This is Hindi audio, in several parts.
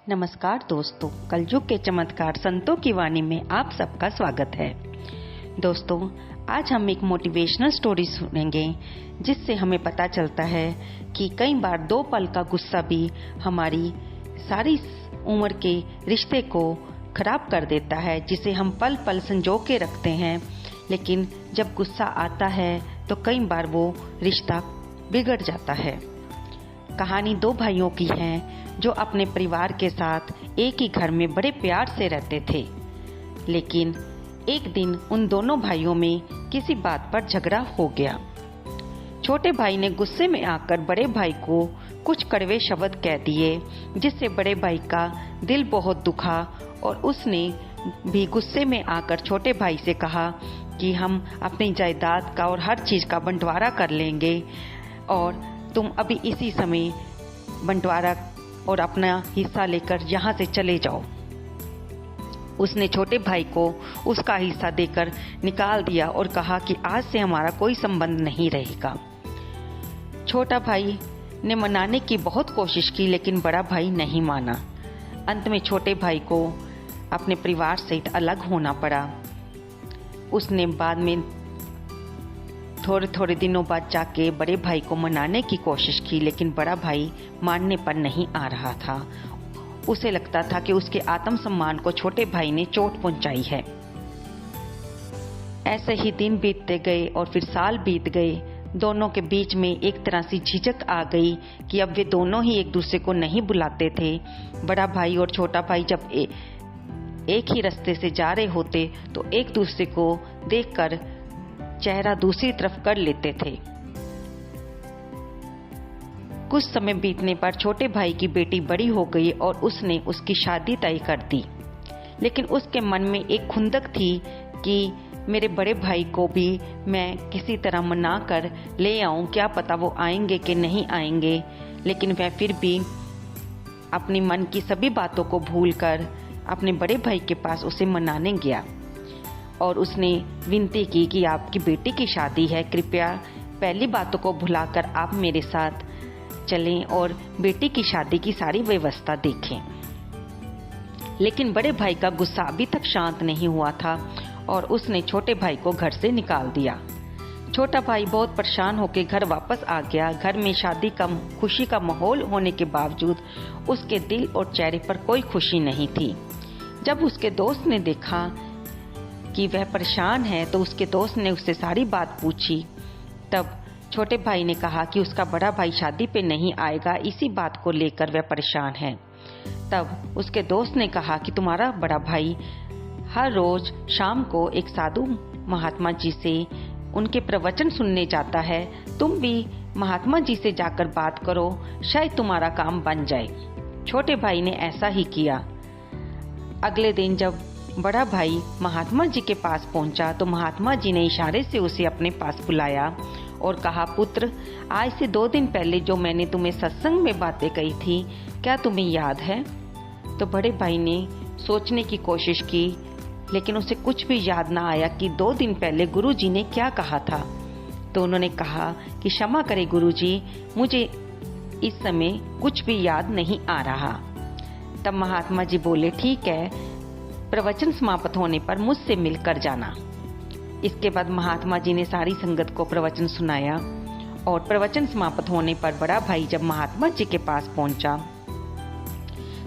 नमस्कार दोस्तों, कलयुग के चमत्कार संतों की वाणी में आप सबका स्वागत है। दोस्तों, आज हम एक मोटिवेशनल स्टोरी सुनेंगे जिससे हमें पता चलता है कि कई बार 2 पल का गुस्सा भी हमारी सारी उम्र के रिश्ते को खराब कर देता है, जिसे हम पल पल संजो के रखते हैं। लेकिन जब गुस्सा आता है तो कई बार वो रिश्ता बिगड़ जाता है। कहानी 2 भाइयों की है जो अपने परिवार के साथ एक ही घर में बड़े प्यार से रहते थे। लेकिन एक दिन उन दोनों भाइयों में किसी बात पर झगड़ा हो गया। छोटे भाई ने गुस्से में आकर बड़े भाई को कुछ कड़वे शब्द कह दिए, जिससे बड़े भाई का दिल बहुत दुखा और उसने भी गुस्से में आकर छोटे भाई से कहा कि हम अपनी जायदाद का और हर चीज का बंटवारा कर लेंगे और तुम अभी इसी समय बंटवारा और अपना हिस्सा लेकर यहाँ से चले जाओ। उसने छोटे भाई को उसका हिस्सा देकर निकाल दिया और कहा कि आज से हमारा कोई संबंध नहीं रहेगा। छोटा भाई ने मनाने की बहुत कोशिश की, लेकिन बड़ा भाई नहीं माना। अंत में छोटे भाई को अपने परिवार सहित अलग होना पड़ा। उसने बाद में थोड़े दिनों बाद जाके बड़े भाई को मनाने की कोशिश की, लेकिन बड़ा भाई मानने पर नहीं आ रहा था। उसे लगता था कि उसके आत्मसम्मान को छोटे भाई ने चोट पहुंचाई है। ऐसे ही दिन बीतते गए और फिर साल बीत गए। दोनों के बीच में एक तरह से झिझक आ गई कि अब वे दोनों ही एक दूसरे को नहीं बुलाते थे। बड़ा भाई और छोटा भाई जब एक ही रास्ते से जा रहे होते तो एक दूसरे को देखकर चेहरा दूसरी तरफ कर लेते थे। कुछ समय बीतने पर छोटे भाई की बेटी बड़ी हो गई और उसने उसकी शादी तय कर दी। लेकिन उसके मन में एक खुंदक थी कि मेरे बड़े भाई को भी मैं किसी तरह मना कर ले आऊं, क्या पता वो आएंगे कि नहीं आएंगे। लेकिन वह फिर भी अपनी मन की सभी बातों को भूलकर अपने बड़े भाई के पास उसे मनाने गया और उसने विनती की कि आपकी बेटी की शादी है, कृपया पहली बातों को भुलाकर आप मेरे साथ चलें और बेटी की शादी की सारी व्यवस्था देखें। लेकिन बड़े भाई का गुस्सा अभी तक शांत नहीं हुआ था और उसने छोटे भाई को घर से निकाल दिया। छोटा भाई बहुत परेशान होकर घर वापस आ गया। घर में शादी का खुशी का माहौल होने के बावजूद उसके दिल और चेहरे पर कोई खुशी नहीं थी। जब उसके दोस्त ने देखा कि वह परेशान है तो उसके दोस्त ने उससे सारी बात पूछी। तब छोटे भाई ने कहा कि उसका बड़ा भाई शादी पे नहीं आएगा, इसी बात को लेकर वह परेशान है। तब उसके दोस्त ने कहा कि तुम्हारा बड़ा भाई हर रोज शाम को एक साधु महात्मा जी से उनके प्रवचन सुनने जाता है, तुम भी महात्मा जी से जाकर बात करो, शायद तुम्हारा काम बन जाए। छोटे भाई ने ऐसा ही किया। अगले दिन जब बड़ा भाई महात्मा जी के पास पहुंचा तो महात्मा जी ने इशारे से उसे अपने पास बुलाया और कहा, पुत्र, आज से 2 दिन पहले जो मैंने तुम्हें सत्संग में बातें कही थी, क्या तुम्हें याद है? तो बड़े भाई ने सोचने की कोशिश की, लेकिन उसे कुछ भी याद ना आया कि 2 दिन पहले गुरुजी ने क्या कहा था। तो उन्होंने कहा कि क्षमा करें गुरुजी, मुझे इस समय कुछ भी याद नहीं आ रहा। तब महात्मा जी बोले, ठीक है, प्रवचन समाप्त होने पर मुझसे मिलकर जाना। इसके बाद महात्मा जी ने सारी संगत को प्रवचन सुनाया और प्रवचन समाप्त होने पर बड़ा भाई जब महात्मा जी के पास पहुंचा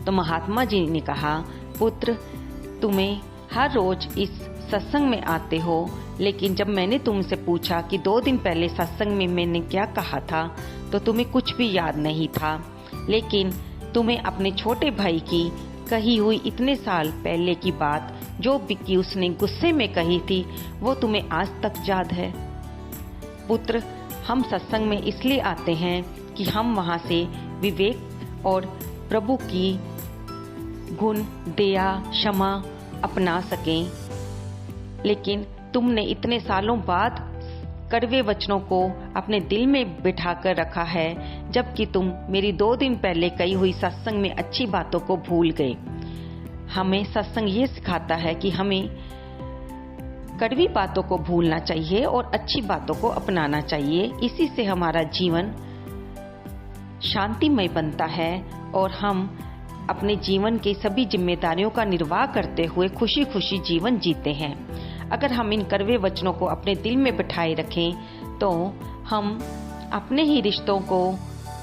तो महात्मा जी ने कहा, पुत्र, तुम्हें हर रोज इस सत्संग में आते हो, लेकिन जब मैंने तुमसे पूछा कि 2 दिन पहले सत्संग में मैंने क्या कहा था तो तुम्हें कुछ भी याद नहीं था। लेकिन तुम्हें अपने छोटे भाई की कही हुई इतने साल पहले की बात जो भी उसने गुस्से में कही थी वो तुम्हें आज तक याद है। पुत्र, हम सत्संग में इसलिए आते हैं कि हम वहां से विवेक और प्रभु की गुण, दया, क्षमा अपना सकें। लेकिन तुमने इतने सालों बाद कड़वे वचनों को अपने दिल में बिठा कर रखा है, जबकि तुम मेरी 2 दिन पहले कही हुई सत्संग में अच्छी बातों को भूल गए। हमें सत्संग ये सिखाता है कि हमें कड़वी बातों को भूलना चाहिए और अच्छी बातों को अपनाना चाहिए। इसी से हमारा जीवन शांतिमय बनता है और हम अपने जीवन के सभी जिम्मेदारियों का निर्वाह करते हुए खुशी खुशी जीवन जीते हैं। अगर हम इन कड़वे वचनों को अपने दिल में बिठाए रखें तो हम अपने ही रिश्तों को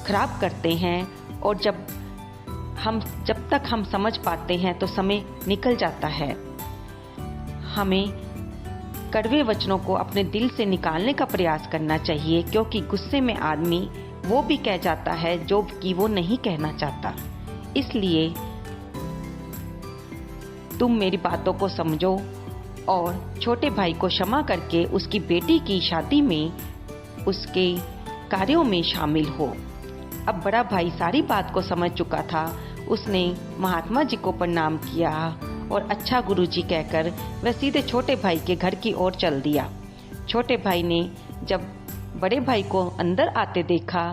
खराब करते हैं, और जब तक हम समझ पाते हैं तो समय निकल जाता है। हमें कड़वे वचनों को अपने दिल से निकालने का प्रयास करना चाहिए, क्योंकि गुस्से में आदमी वो भी कह जाता है जो कि वो नहीं कहना चाहता। इसलिए तुम मेरी बातों को समझो और छोटे भाई को क्षमा करके उसकी बेटी की शादी में उसके कार्यों में शामिल हो। अब बड़ा भाई सारी बात को समझ चुका था। उसने महात्मा जी को प्रणाम किया और अच्छा गुरुजी कहकर वह सीधे छोटे भाई के घर की ओर चल दिया। छोटे भाई ने जब बड़े भाई को अंदर आते देखा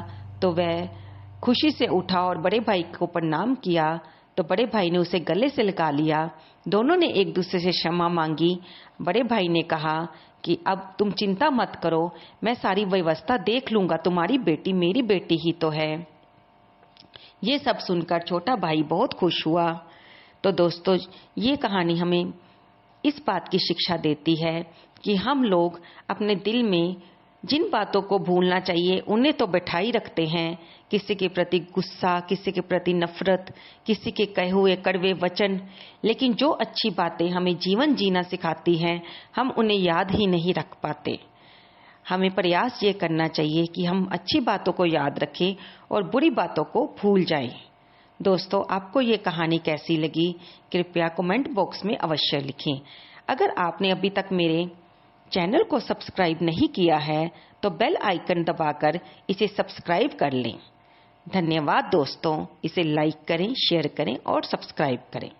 तो वह खुशी से उठा और बड़े भाई को प्रणाम किया, तो बड़े भाई ने उसे गले से लगा लिया। दोनों ने एक दूसरे से क्षमा मांगी। बड़े भाई ने कहा कि अब तुम चिंता मत करो, मैं सारी व्यवस्था देख लूंगा, तुम्हारी बेटी मेरी बेटी ही तो है। ये सब सुनकर छोटा भाई बहुत खुश हुआ। तो दोस्तों, ये कहानी हमें इस बात की शिक्षा देती है कि हम लोग अपने दिल में जिन बातों को भूलना चाहिए उन्हें तो बैठा ही रखते हैं। किसी के प्रति गुस्सा, किसी के प्रति नफरत, किसी के कहे हुए कड़वे वचन, लेकिन जो अच्छी बातें हमें जीवन जीना सिखाती हैं हम उन्हें याद ही नहीं रख पाते। हमें प्रयास ये करना चाहिए कि हम अच्छी बातों को याद रखें और बुरी बातों को भूल जाएं। दोस्तों, आपको ये कहानी कैसी लगी कृपया कमेंट बॉक्स में अवश्य लिखें। अगर आपने अभी तक मेरे चैनल को सब्सक्राइब नहीं किया है तो बेल आइकन दबाकर इसे सब्सक्राइब कर लें। धन्यवाद दोस्तों, इसे लाइक करें, शेयर करें और सब्सक्राइब करें।